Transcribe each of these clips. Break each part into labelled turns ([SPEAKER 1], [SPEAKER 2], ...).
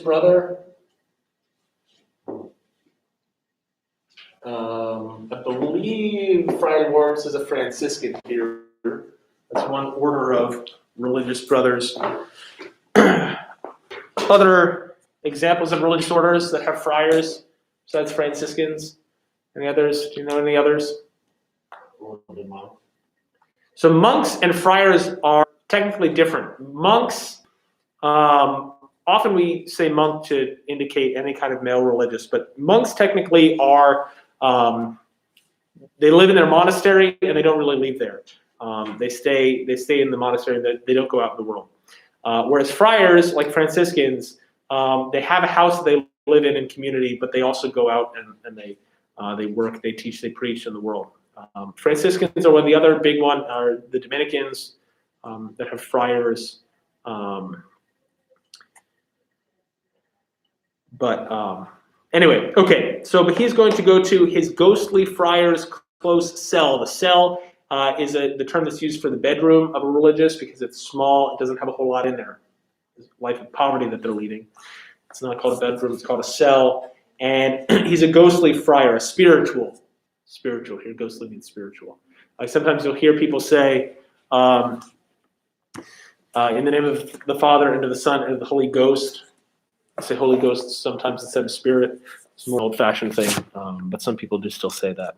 [SPEAKER 1] brother. I believe Friar Lawrence is a Franciscan here. That's one order of religious brothers. Other examples of religious orders that have friars besides Franciscans? Any others? Do you know any others? So monks and friars are technically different. Monks, often we say monk to indicate any kind of male religious, but monks technically are, they live in their monastery and they don't really leave there. They stay in the monastery, they don't go out in the world. Whereas friars, like Franciscans, they have a house that they live in community, but they also go out and they work, they teach, they preach in the world. Franciscans are one. The other big one are the Dominicans that have friars. Anyway, okay. So, but he's going to go to his ghostly friar's close cell. The cell is the term that's used for the bedroom of a religious because it's small. It doesn't have a whole lot in there. It's life of poverty that they're leading. It's not called a bedroom. It's called a cell. And he's a ghostly friar, a spiritual. Spiritual. Here, ghostly means spiritual. Like sometimes you'll hear people say, in the name of the Father, and of the Son, and of the Holy Ghost. I say Holy Ghost sometimes instead of Spirit. It's a more old-fashioned thing, but some people do still say that.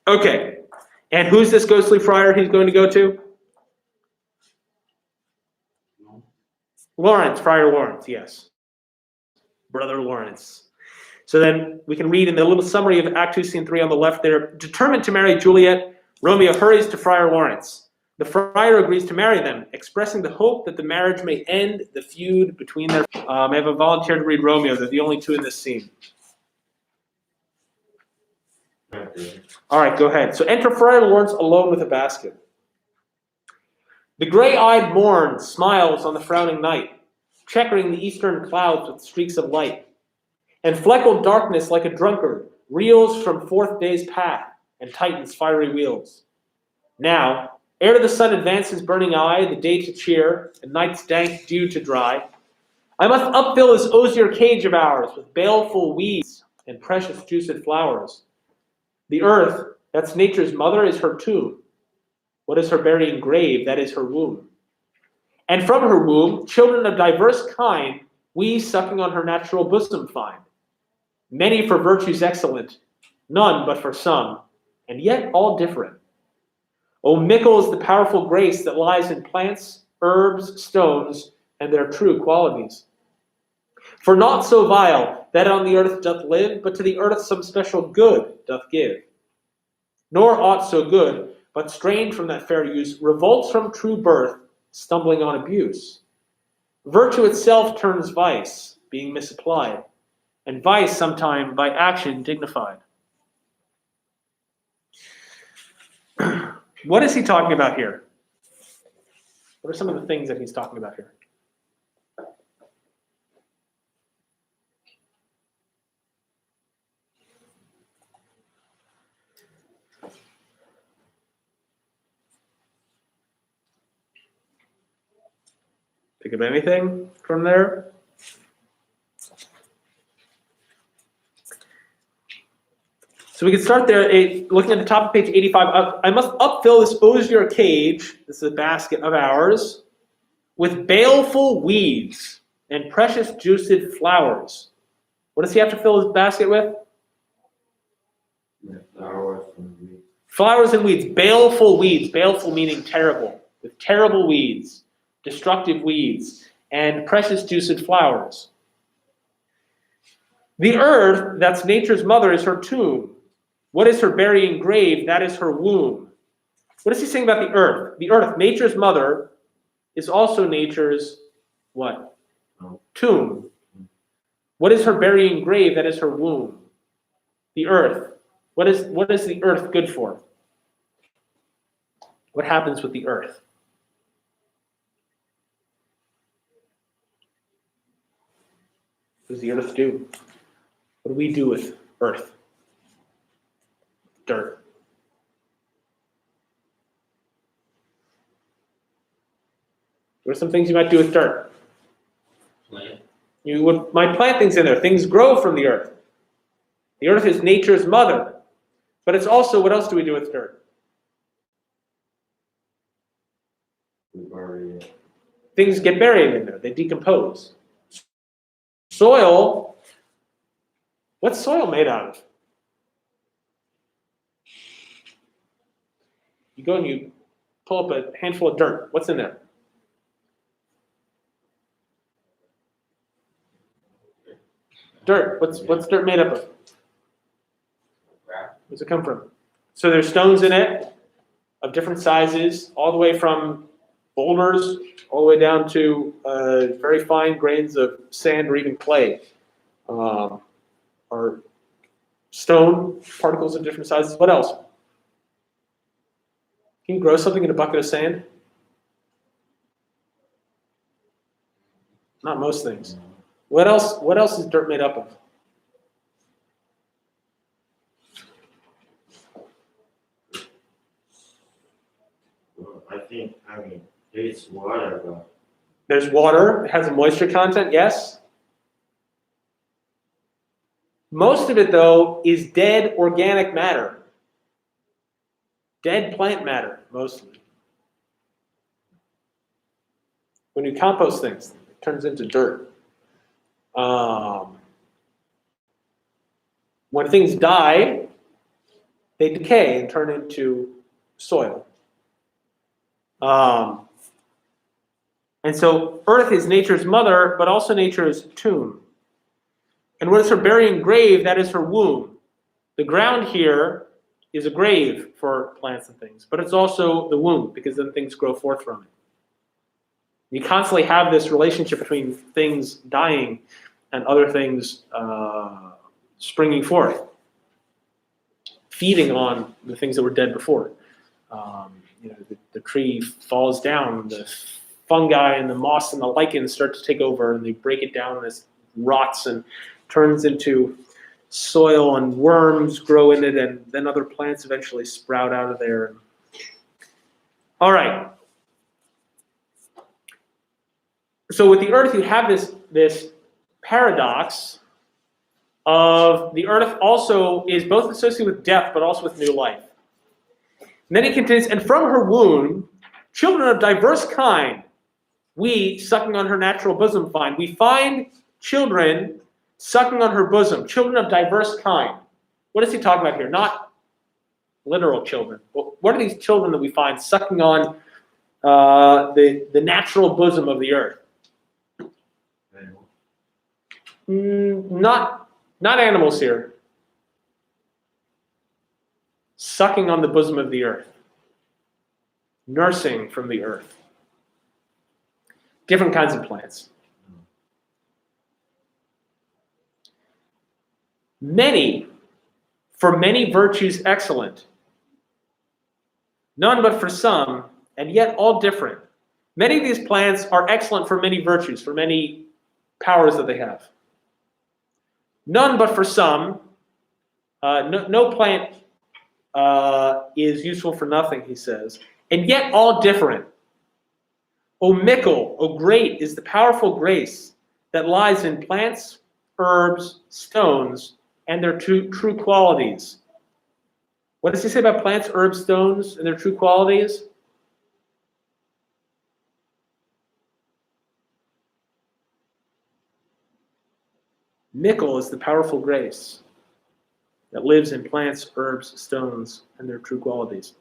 [SPEAKER 1] Okay, and who's this ghostly friar he's going to go to? Lawrence, Friar Lawrence, yes. Brother Lawrence. So then we can read in the little summary of Act 2, Scene 3 on the left there. Determined to marry Juliet, Romeo hurries to Friar Lawrence. The friar agrees to marry them, expressing the hope that the marriage may end the feud between their... I have a volunteer to read Romeo. They're the only two in this scene. All right, go ahead. So enter Friar Lawrence alone with a basket. The gray-eyed morn smiles on the frowning night, checkering the eastern clouds with streaks of light. And fleckled darkness like a drunkard reels from forth day's path and tightens fiery wheels. Now, ere the sun advance his burning eye, the day to cheer, and night's dank dew to dry, I must upfill this osier cage of ours with baleful weeds and precious juiced flowers. The earth, that's nature's mother, is her tomb. What is her burying grave? That is her womb. And from her womb, children of diverse kind, we sucking on her natural bosom find. Many for virtues excellent, none but for some, and yet all different. O mickle is the powerful grace that lies in plants, herbs, stones, and their true qualities. For naught so vile that on the earth doth live, but to the earth some special good doth give. Nor aught so good, but strained from that fair use, revolts from true birth, stumbling on abuse. Virtue itself turns vice, being misapplied, and vice sometime by action dignified. What is he talking about here? What are some of the things that he's talking about here? Think of anything from there? So we can start there, looking at the top of page 85. I must upfill this osier cage, this is a basket of ours, with baleful weeds and precious juiced flowers. What does he have to fill his basket with?
[SPEAKER 2] Flowers and weeds.
[SPEAKER 1] Flowers and weeds, baleful weeds, baleful meaning terrible, with terrible weeds, destructive weeds, and precious juiced flowers. The earth, that's nature's mother, is her tomb. What is her burying grave? That is her womb. What is he saying about the earth? The earth, nature's mother, is also nature's what? Tomb. What is her burying grave? That is her womb. The earth. What is the earth good for? What happens with the earth? What does the earth do? What do we do with earth? Dirt. What are some things you might do with dirt?
[SPEAKER 2] Plant.
[SPEAKER 1] You might plant things in there. Things grow from the earth. The earth is nature's mother. But it's also, what else do we do with dirt?
[SPEAKER 2] We bury it.
[SPEAKER 1] Things get buried in there. They decompose. Soil, what's soil made out of? You go and you pull up a handful of dirt. What's in there? Dirt. What's dirt made up of? Where's it come from? So there's stones in it of different sizes, all the way from boulders, all the way down to very fine grains of sand or even clay, or stone particles of different sizes. What else? Can you grow something in a bucket of sand? Not most things. What else? What else is dirt made up of?
[SPEAKER 2] Well, it's water, but
[SPEAKER 1] There's water. It has a moisture content, yes. Most of it, though, is dead organic matter. Dead plant matter, mostly. When you compost things, it turns into dirt. When things die, they decay and turn into soil. And so earth is nature's mother, but also nature's tomb. And what is her burying grave? That is her womb. The ground here is a grave for plants and things, but it's also the womb, because then things grow forth from it. You constantly have this relationship between things dying and other things springing forth, feeding on the things that were dead before. The tree falls down, the fungi and the moss and the lichens start to take over, and they break it down, and it rots and turns into soil, and worms grow in it, and then other plants eventually sprout out of there. All right. So with the earth, you have this paradox of the earth also is both associated with death, but also with new life. And then he continues, and from her womb, children of diverse kind, we, sucking on her natural bosom, find. We find children sucking on her bosom, children of diverse kind. What is he talking about here? Not literal children. What are these children that we find sucking on the natural bosom of the earth? Not animals here. Sucking on the bosom of the earth. Nursing from the earth. Different kinds of plants. Many, for many virtues excellent. None but for some, and yet all different. Many of these plants are excellent for many virtues, for many powers that they have. None but for some. No plant is useful for nothing, he says, and yet all different. O mickle, O great is the powerful grace that lies in plants, herbs, stones, and their true qualities. What does he say about plants, herbs, stones, and their true qualities? Mickle is the powerful grace that lives in plants, herbs, stones, and their true qualities.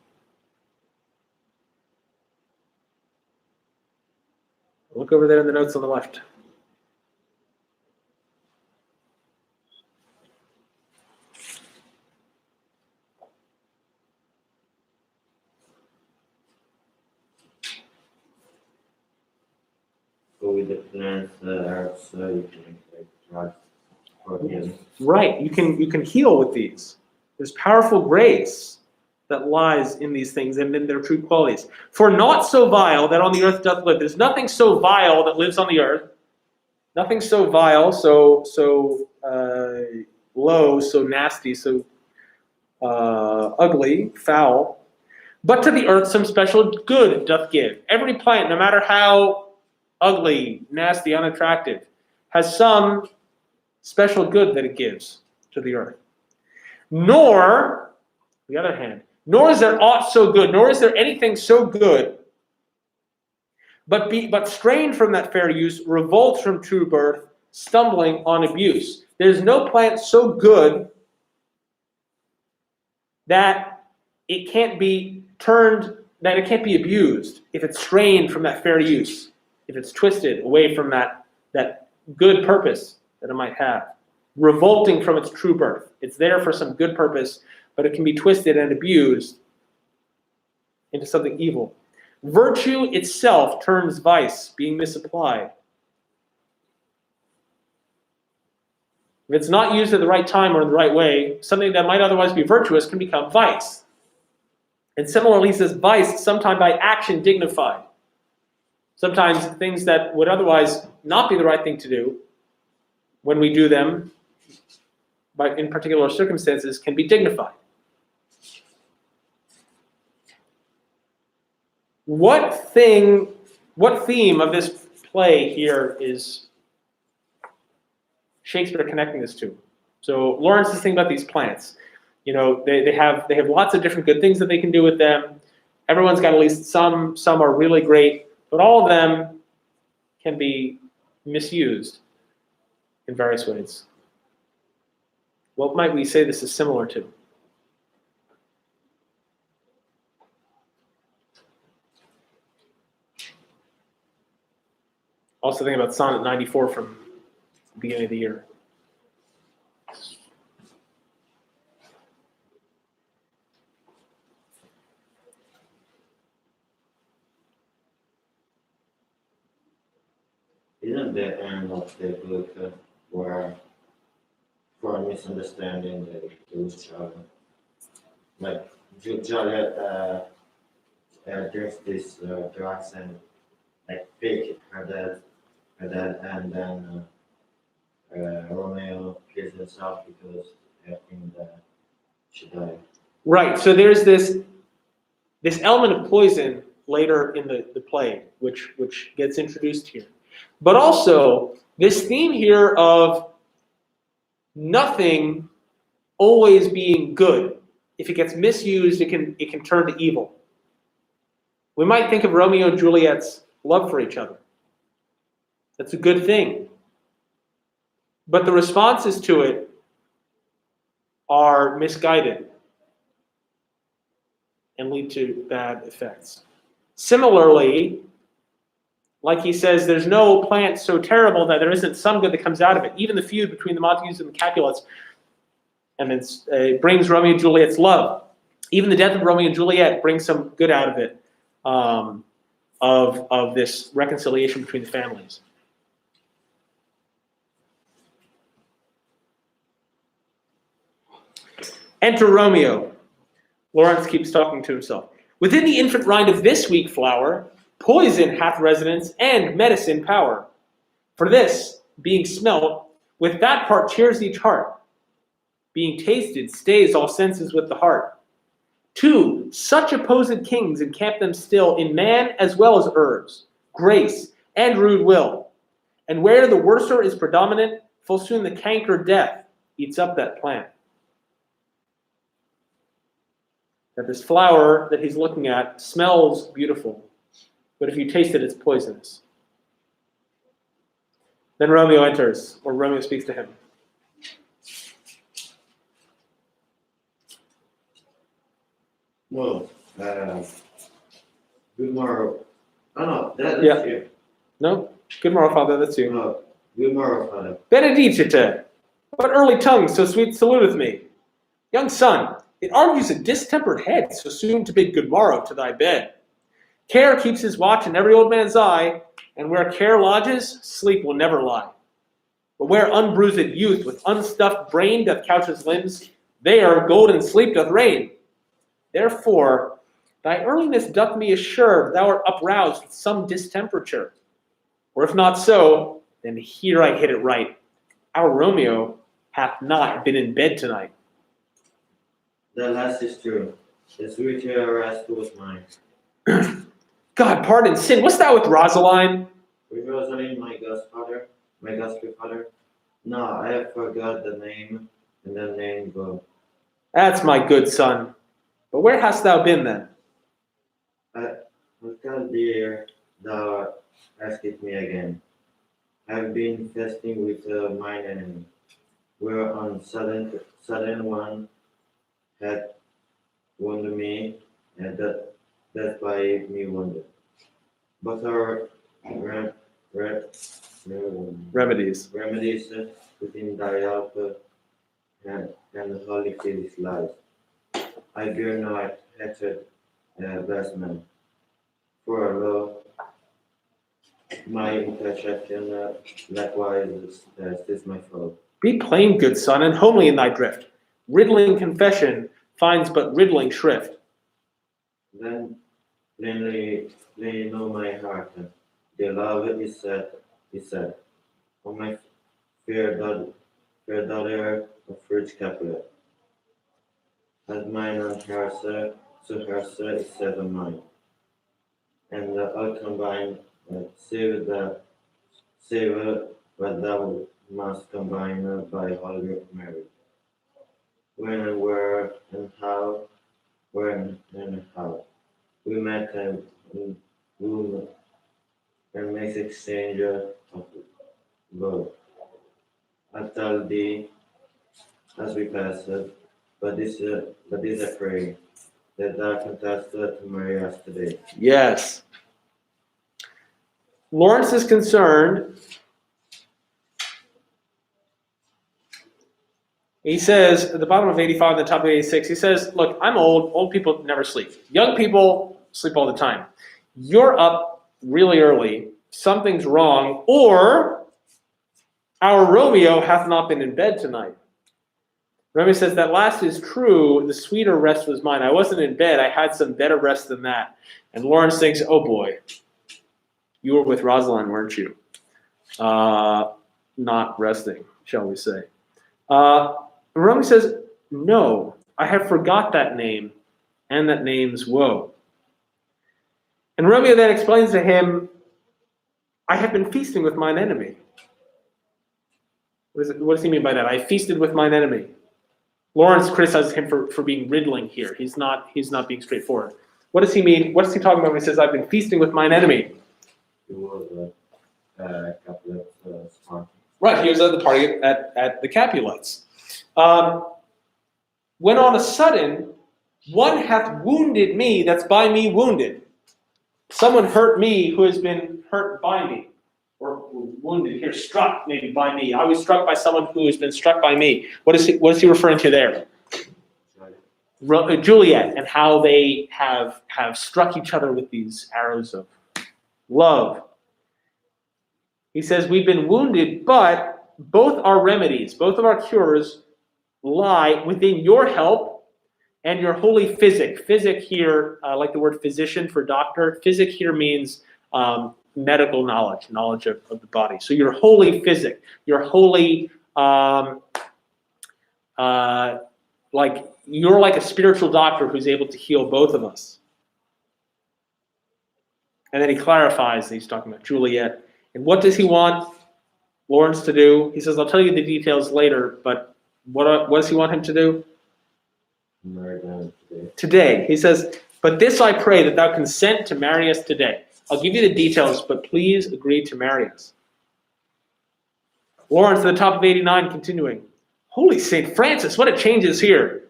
[SPEAKER 1] Look over there in the notes on the left.
[SPEAKER 2] go with the plants, herbs, you can like organic.
[SPEAKER 1] Right, you can heal with these. There's powerful grace that lies in these things and in their true qualities. For naught so vile that on the earth doth live. There's nothing so vile that lives on the earth. Nothing so vile, so low, so nasty, so ugly, foul. But to the earth some special good doth give. Every plant, no matter how ugly, nasty, unattractive, has some special good that it gives to the earth. Nor, on the other hand, nor is there aught so good, nor is there anything so good, but strained from that fair use, revolts from true birth, stumbling on abuse. There's no plant so good that it can't be turned, that it can't be abused if it's strained from that fair use, if it's twisted away from that good purpose that it might have, revolting from its true birth. It's there for some good purpose, but it can be twisted and abused into something evil. Virtue itself turns vice, being misapplied. If it's not used at the right time or in the right way, something that might otherwise be virtuous can become vice. And similarly, he says vice, sometimes by action dignified. Sometimes things that would otherwise not be the right thing to do, when we do them, but in particular circumstances, can be dignified. What theme of this play here is Shakespeare connecting this to? So Lawrence is thinking about these plants. You know, they have lots of different good things that they can do with them. Everyone's got at least some. Some are really great, but all of them can be misused in various ways. What might we say this is similar to? Also thinking about Sonnet 94 from the beginning of the year.
[SPEAKER 2] Isn't the end of the book where, for a misunderstanding, they kill each other? Like, Juliet drinks this drugs and like fake her dad, and then Romeo kills himself because I think that she died.
[SPEAKER 1] Right, so there's this element of poison later in the play, which gets introduced here. But also, this theme here of nothing always being good. If it gets misused, it can turn to evil. We might think of Romeo and Juliet's love for each other. That's a good thing. But the responses to it are misguided and lead to bad effects. Similarly, like he says, there's no plant so terrible that there isn't some good that comes out of it. Even the feud between the Montagues and the Capulets, and it brings Romeo and Juliet's love. Even the death of Romeo and Juliet brings some good out of it, of this reconciliation between the families. Enter Romeo. Lawrence keeps talking to himself. Within the infant rind of this weak flower, poison hath residence and medicine power. For this, being smelt, with that part cheers each heart. Being tasted, stays all senses with the heart. 2, such opposed kings encamp them still in man as well as herbs, grace, and rude will. And where the worser is predominant, full soon the canker death eats up that plant. That this flower that he's looking at smells beautiful, but if you taste it, it's poisonous. Then Romeo enters, or Romeo speaks to him.
[SPEAKER 2] Well, good morrow. Oh no, that's
[SPEAKER 1] Yeah.
[SPEAKER 2] you.
[SPEAKER 1] No? Good morrow, Father, that's you.
[SPEAKER 2] No, good morrow, Father.
[SPEAKER 1] Benedicite, what early tongue so sweet saluteth me? Young son, it argues a distempered head so soon to bid good morrow to thy bed. Care keeps his watch in every old man's eye, and where care lodges, sleep will never lie. But where unbruised youth with unstuffed brain doth couch his limbs, there golden sleep doth reign. Therefore, thy earliness doth me assure thou art uproused with some distemperature. Or if not so, then here I hit it right. Our Romeo hath not been in bed tonight.
[SPEAKER 2] The last is true. The sweeter rest was mine.
[SPEAKER 1] God pardon sin, wast thou with Rosaline?
[SPEAKER 2] With Rosalind, my godfather? No, I have forgot the name and the name go.
[SPEAKER 1] That's my good son. But where hast thou been then?
[SPEAKER 2] Until dear, thou askest me again. I have been feasting with mine enemy, where on sudden one had wounded me, and that by me wounded. But our re- re-
[SPEAKER 1] Remedies.
[SPEAKER 2] remedies within thy help and holy faith lies. I bear no hatred, blessed man. For lo, my intercession likewise is my foe.
[SPEAKER 1] Be plain, good son, and homely in thy drift. Riddling confession finds but riddling shrift.
[SPEAKER 2] Then plainly know my heart. The love is said. O my fair daughter of rich Capulet. As mine on hers, so hers is said on mine. And all combined, save what thou must combine by Holy Mary. When and where and how, when and how. We met and womb and makes exchange of love. I tell thee as we pass, but this I pray that thou contest to marry us today.
[SPEAKER 1] Yes. Lawrence is concerned. He says at the bottom of 85, the top of 86, he says, look, I'm old. Old people never sleep. Young people sleep all the time. You're up really early. Something's wrong. Or our Romeo hath not been in bed tonight. Romeo says, that last is true. The sweeter rest was mine. I wasn't in bed. I had some better rest than that. And Lawrence thinks, oh boy, you were with Rosalind, weren't you? Not resting, shall we say. Romeo says, no, I have forgot that name, and that name's woe. And Romeo then explains to him, I have been feasting with mine enemy. What does he mean by that? I feasted with mine enemy. Lawrence criticizes him for being riddling here. He's not being straightforward. What does he mean? What is he talking about when he says, I've been feasting with mine enemy?
[SPEAKER 2] It was a couple of smart.
[SPEAKER 1] Right, he was at the party at the Capulets. When on a sudden, one hath wounded me that's by me wounded. Someone hurt me who has been hurt by me. Or wounded here, struck maybe by me. I was struck by someone who has been struck by me. What is he referring to there? Juliet, and how they have struck each other with these arrows of love. He says, we've been wounded, but both our remedies, both of our cures lie within your help and your holy physic. Physic here, like the word physician for doctor, physic here means medical knowledge of the body. So your holy physic, your holy, like you're like a spiritual doctor who's able to heal both of us. And then he clarifies that he's talking about Juliet. And what does he want Lawrence to do? He says, I'll tell you the details later, but what does he want him to do?
[SPEAKER 2] Marry them
[SPEAKER 1] Today. He says, but this I pray, that thou consent to marry us today. I'll give you the details, but please agree to marry us. Lawrence at the top of 89, continuing. Holy St. Francis, what a change is here.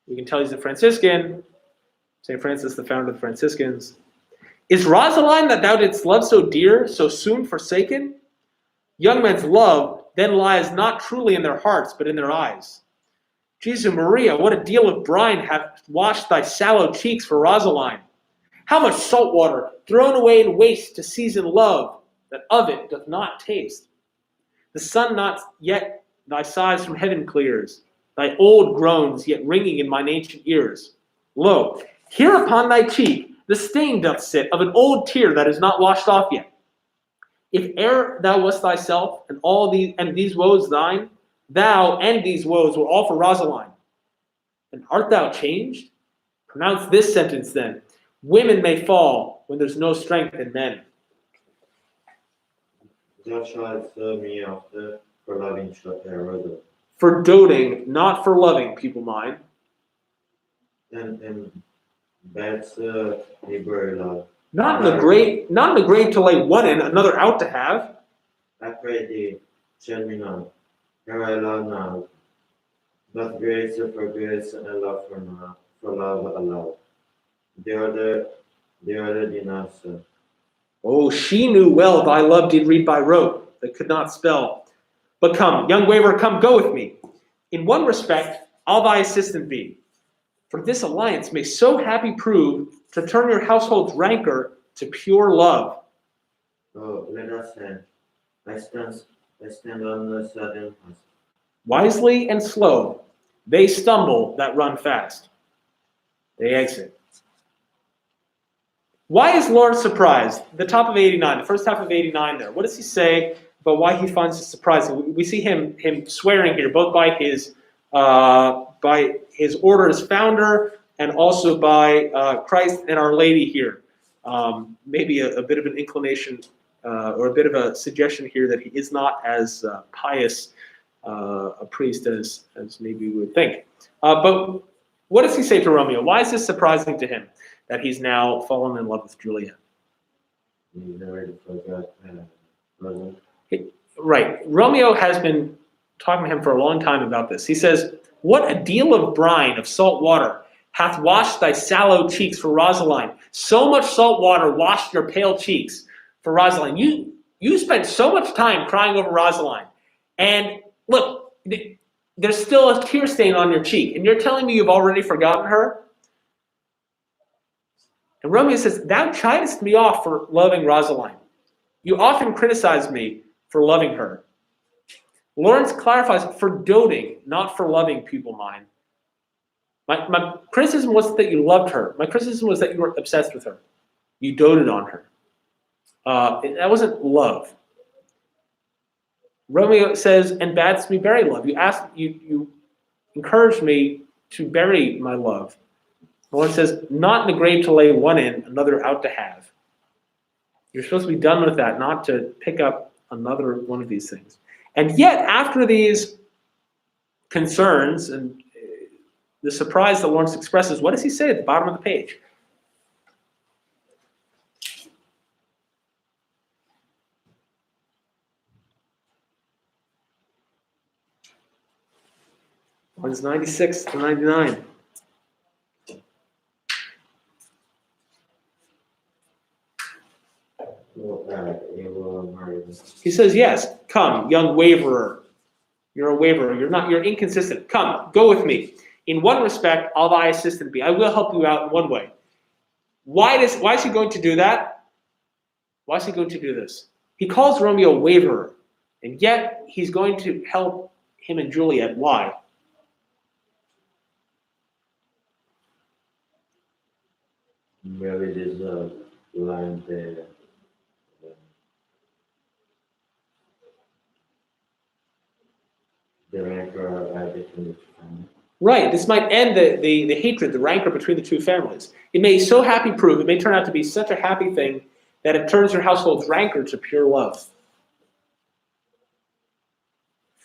[SPEAKER 1] You can tell he's a Franciscan. St. Francis, the founder of the Franciscans. Is Rosalind that thou didst love so dear, so soon forsaken? Young men's love then lies not truly in their hearts, but in their eyes. Jesu Maria, what a deal of brine hath washed thy sallow cheeks for Rosalind. How much salt water thrown away in waste to season love, that of it doth not taste. The sun not yet thy sighs from heaven clears, thy old groans yet ringing in mine ancient ears. Lo, here upon thy cheek the stain doth sit of an old tear that is not washed off yet. If e'er thou wast thyself, and all these woes thine, thou and these woes were all for Rosalind. And art thou changed? Pronounce this sentence then. Women may fall when there's no strength in men.
[SPEAKER 2] thou shalt serve me after for loving Rhoda.
[SPEAKER 1] For doting, not for loving, people mine.
[SPEAKER 2] And that's Hebrew love.
[SPEAKER 1] Not in the grave to lay one in, another out to have.
[SPEAKER 2] I pray thee, shed me not. Here I love now, but grace for grace and love for love allow. The other did not so.
[SPEAKER 1] Oh, she knew well thy love did read by rote, that could not spell. But come, young waverer, come, go with me. In one respect, I'll thy assistant be. For this alliance may so happy prove to turn your household's rancor to pure love.
[SPEAKER 2] Oh, let us stand. I stand on the sudden house.
[SPEAKER 1] Wisely and slow, they stumble that run fast. They exit. Why is Lawrence surprised? The top of 89, the first half of 89 there. What does he say about why he finds it surprising? We see him swearing here, both by his order as founder and also by Christ and Our Lady here. Maybe a bit of an inclination or a bit of a suggestion here that he is not as pious a priest as maybe we would think. But what does he say to Romeo? Why is this surprising to him that he's now fallen in love with Juliet?
[SPEAKER 2] You already forgot brother.
[SPEAKER 1] Right. Romeo has been talking to him for a long time about this. He says, "What a deal of brine of salt water hath washed thy sallow cheeks for Rosaline. So much salt water washed your pale cheeks for Rosaline." You spent so much time crying over Rosaline. And look, there's still a tear stain on your cheek. And you're telling me you've already forgotten her? And Romeo says, "Thou chidest me off for loving Rosaline. You often criticize me for loving her." Lawrence clarifies, for doting, not for loving, people mine. My criticism wasn't that you loved her. My criticism was that you were obsessed with her. You doted on her. That wasn't love. Romeo says, "And badst me bury love." You encouraged me to bury my love. Lawrence says, "Not in the grave to lay one in, another out to have." You're supposed to be done with that, not to pick up another one of these things. And yet, after these concerns and the surprise that Lawrence expresses, what does he say at the bottom of the page? Lines 96 to 99. He says, "Yes, come, young waverer. You're a waverer. You're inconsistent. Come, go with me. In one respect, I'll thy assistant be. I will help you out in one way." Why is he going to do that? Why is he going to do this? He calls Romeo a waverer, and yet he's going to help him and Juliet. Why?
[SPEAKER 2] Maybe there's a line there. The rancor between the two families.
[SPEAKER 1] Right. This might end the hatred, the rancor between the two families. It may so happy prove, it may turn out to be such a happy thing that it turns your household's rancor to pure love.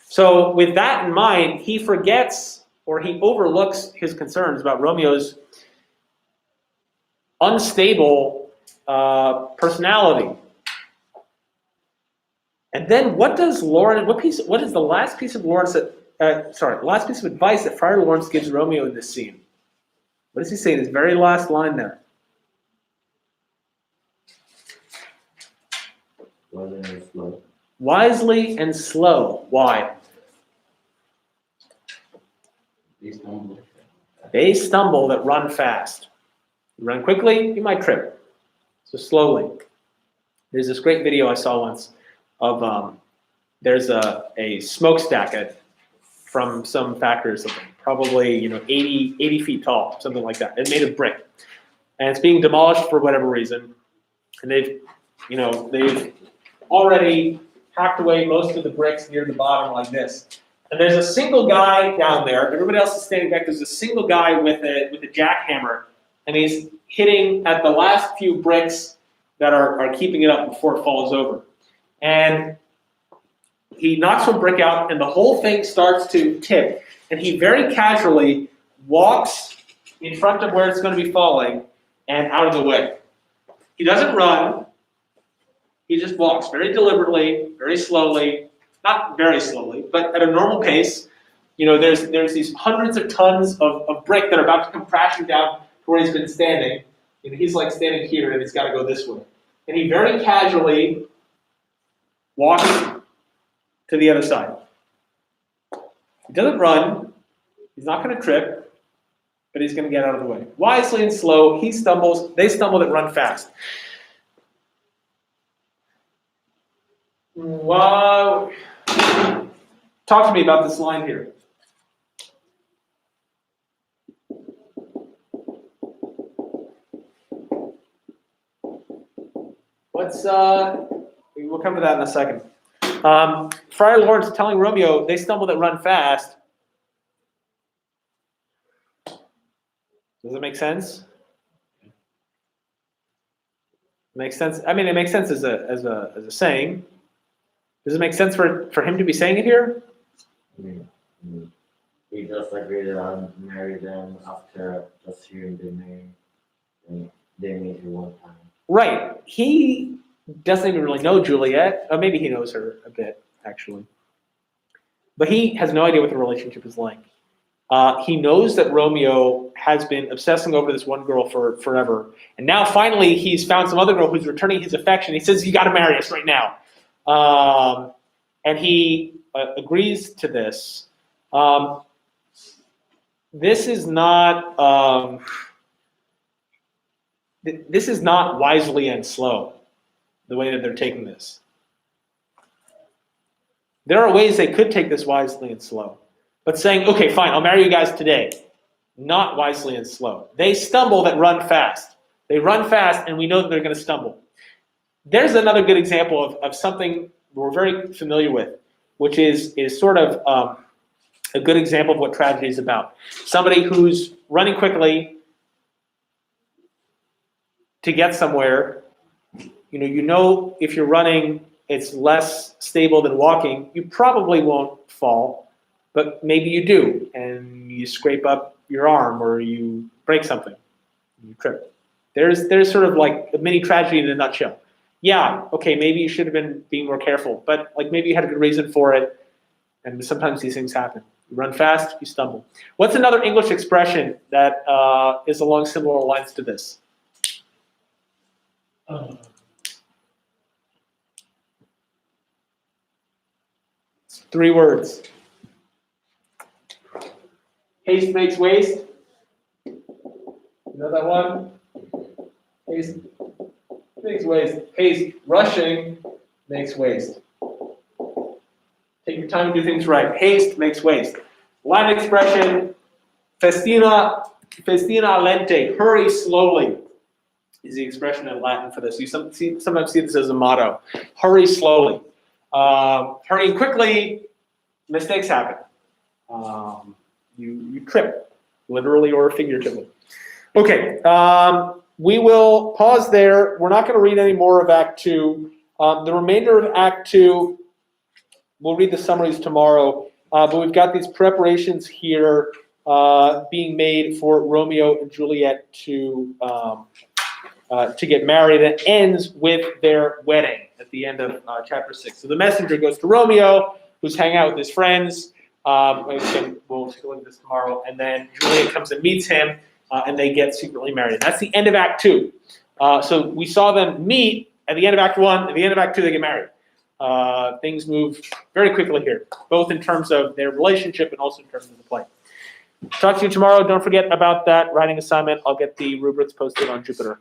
[SPEAKER 1] So with that in mind, he forgets or he overlooks his concerns about Romeo's unstable personality. And then what does Lawrence? What is the last piece of last piece of advice that Friar Lawrence gives Romeo in this scene? What does he say in his very last line there? Wisely and slow. Why? They stumble that run fast. You run quickly, you might trip. So slowly. There's this great video I saw once of there's a smokestack from some factory or something, probably 80 feet tall, something like that. It's made of brick, and it's being demolished for whatever reason. And they've already hacked away most of the bricks near the bottom like this. And there's a single guy down there. Everybody else is standing back. There's a single guy with a jackhammer, and he's hitting at the last few bricks that are keeping it up before it falls over. And he knocks one brick out, and the whole thing starts to tip. And he very casually walks in front of where it's going to be falling and out of the way. He doesn't run. He just walks very deliberately, very slowly, not very slowly, but at a normal pace. There's these hundreds of tons of brick that are about to come crashing down to where he's been standing. He's like standing here, and he's got to go this way. And he very casually walks to the other side. He doesn't run. He's not going to trip, but he's going to get out of the way. Wisely and slow, he stumbles. They stumble that run fast. Wow. Talk to me about this line here. We'll come to that in a second. Friar Lawrence telling Romeo, they stumble that run fast. Does it make sense? Makes sense. I mean, it makes sense as a saying. Does it make sense for him to be saying it here?
[SPEAKER 2] He just agreed on marry them after just hearing the name, and they meet you one time. Right.
[SPEAKER 1] He doesn't even really know Juliet. Or maybe he knows her a bit, actually. But he has no idea what the relationship is like. He knows that Romeo has been obsessing over this one girl for forever. And now finally he's found some other girl who's returning his affection. He says, you got to marry us right now. And he agrees to this. This is not wisely and slow, the way that they're taking this. There are ways they could take this wisely and slow. But saying, okay, fine, I'll marry you guys today. Not wisely and slow. They stumble that run fast. They run fast, and we know that they're going to stumble. There's another good example of something we're very familiar with, which is sort of a good example of what tragedy is about. Somebody who's running quickly to get somewhere. You know if you're running, it's less stable than walking. You probably won't fall. But maybe you do, and you scrape up your arm, or you break something, you trip. There's sort of like a mini tragedy in a nutshell. Yeah, okay, maybe you should have been being more careful, but like maybe you had a good reason for it, and sometimes these things happen. You run fast, you stumble. What's another English expression that is along similar lines to this? It's 3 words. Haste makes waste. You know that one? Haste makes waste. Haste, rushing, makes waste. Take your time to do things right. Haste makes waste. Latin expression, festina lente, hurry slowly, is the expression in Latin for this. You sometimes see this as a motto. Hurry slowly. Hurrying quickly, mistakes happen. You trip, literally or figuratively. Okay, we will pause there. We're not going to read any more of Act 2. The remainder of Act 2, we'll read the summaries tomorrow. But we've got these preparations here being made for Romeo and Juliet to get married. It ends with their wedding at the end of chapter 6. So the messenger goes to Romeo, who's hanging out with his friends. We'll take a look at this tomorrow. And then Juliet comes and meets him, and they get secretly married. That's the end of Act 2. So we saw them meet at the end of Act 1. At the end of Act 2, they get married. Things move very quickly here, both in terms of their relationship and also in terms of the play. Talk to you tomorrow. Don't forget about that writing assignment. I'll get the rubrics posted on Jupyter.